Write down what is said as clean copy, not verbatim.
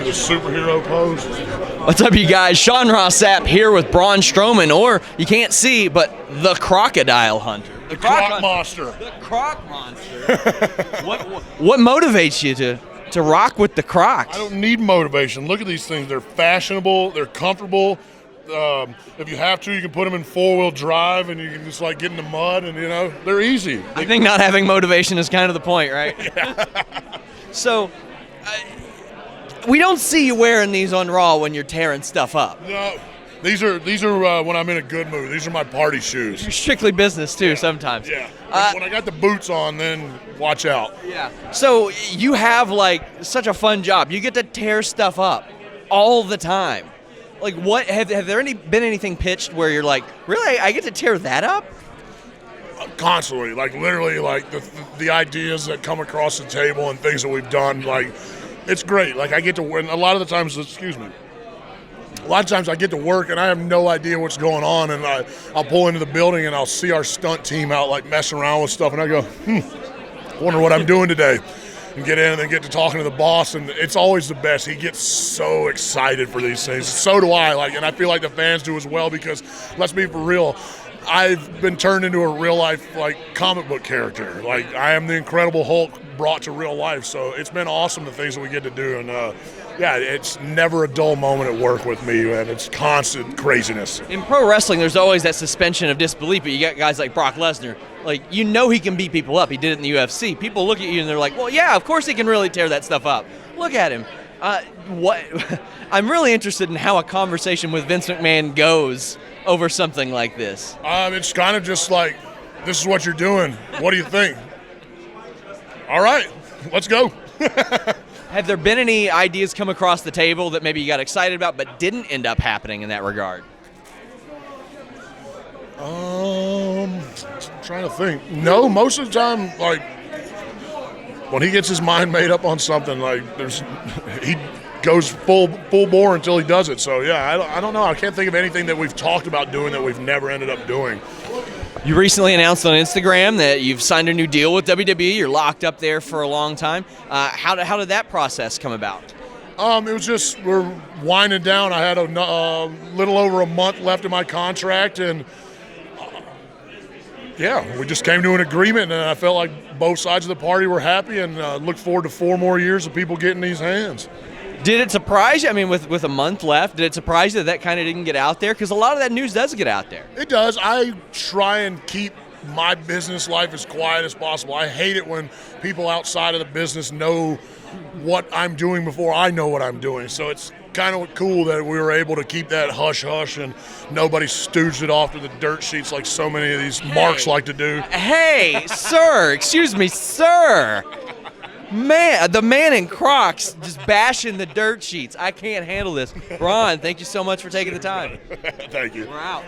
the superhero pose. What's up, you guys? Sean Ross Sapp here with Braun Strowman, or you can't see, but the Crocodile Hunter. The Croc Monster. The Croc Monster. What motivates you to rock with the Crocs? I don't need motivation. Look at these things. They're fashionable. They're comfortable. If you have to, you can put them in four-wheel drive, and you can just like get in the mud, and they're easy. I think not having motivation is kind of the point, right? Yeah. So, we don't see you wearing these on Raw when you're tearing stuff up. No, these are when I'm in a good mood. These are my party shoes. You're strictly business too, sometimes. Yeah. When I got the boots on, then watch out. Yeah. So you have like such a fun job. You get to tear stuff up all the time. Like, what have there been anything pitched where you're like, really, I get to tear that up? Constantly, like literally, like the ideas that come across the table and things that we've done, like it's great. Like I get to win a lot of the times. A lot of times I get to work and I have no idea what's going on, and I'll pull into the building and I'll see our stunt team out like messing around with stuff, and I go, wonder what I'm doing today, and get in and then get to talking to the boss, and it's always the best. He gets so excited for these things. So do I. Like, and I feel like the fans do as well, because let's be for real. I've been turned into a real-life, like, comic book character. Like, I am the Incredible Hulk brought to real life, so it's been awesome, the things that we get to do. And, yeah, it's never a dull moment at work with me, and it's constant craziness. In pro wrestling, there's always that suspension of disbelief, but you got guys like Brock Lesnar. Like, he can beat people up. He did it in the UFC. People look at you, and they're like, well, yeah, of course he can really tear that stuff up. Look at him. I'm really interested in how a conversation with Vince McMahon goes over something like this. It's kind of just like, this is what you're doing. What do you think? All right, let's go. Have there been any ideas come across the table that maybe you got excited about but didn't end up happening in that regard? I'm trying to think. No, most of the time, like, when he gets his mind made up on something, like, he goes full bore until he does it. So yeah, I don't know. I can't think of anything that we've talked about doing that we've never ended up doing. You recently announced on Instagram that you've signed a new deal with WWE. You're locked up there for a long time. How did that process come about? It was just, we're winding down. I had a little over a month left in my contract, and yeah, we just came to an agreement, and I felt like both sides of the party were happy, and look forward to 4 more years of people getting these hands. Did it surprise you? I mean, with a month left, did it surprise you that kind of didn't get out there? Because a lot of that news does get out there. It does. I try and keep my business life as quiet as possible. I hate it when people outside of the business know what I'm doing before I know what I'm doing. So it's kind of cool that we were able to keep that hush-hush and nobody stooged it off to the dirt sheets like so many of these marks like to do. Hey, sir, excuse me, sir. Man, the man in Crocs just bashing the dirt sheets. I can't handle this. Braun, thank you so much for taking the time. Thank you. We're out.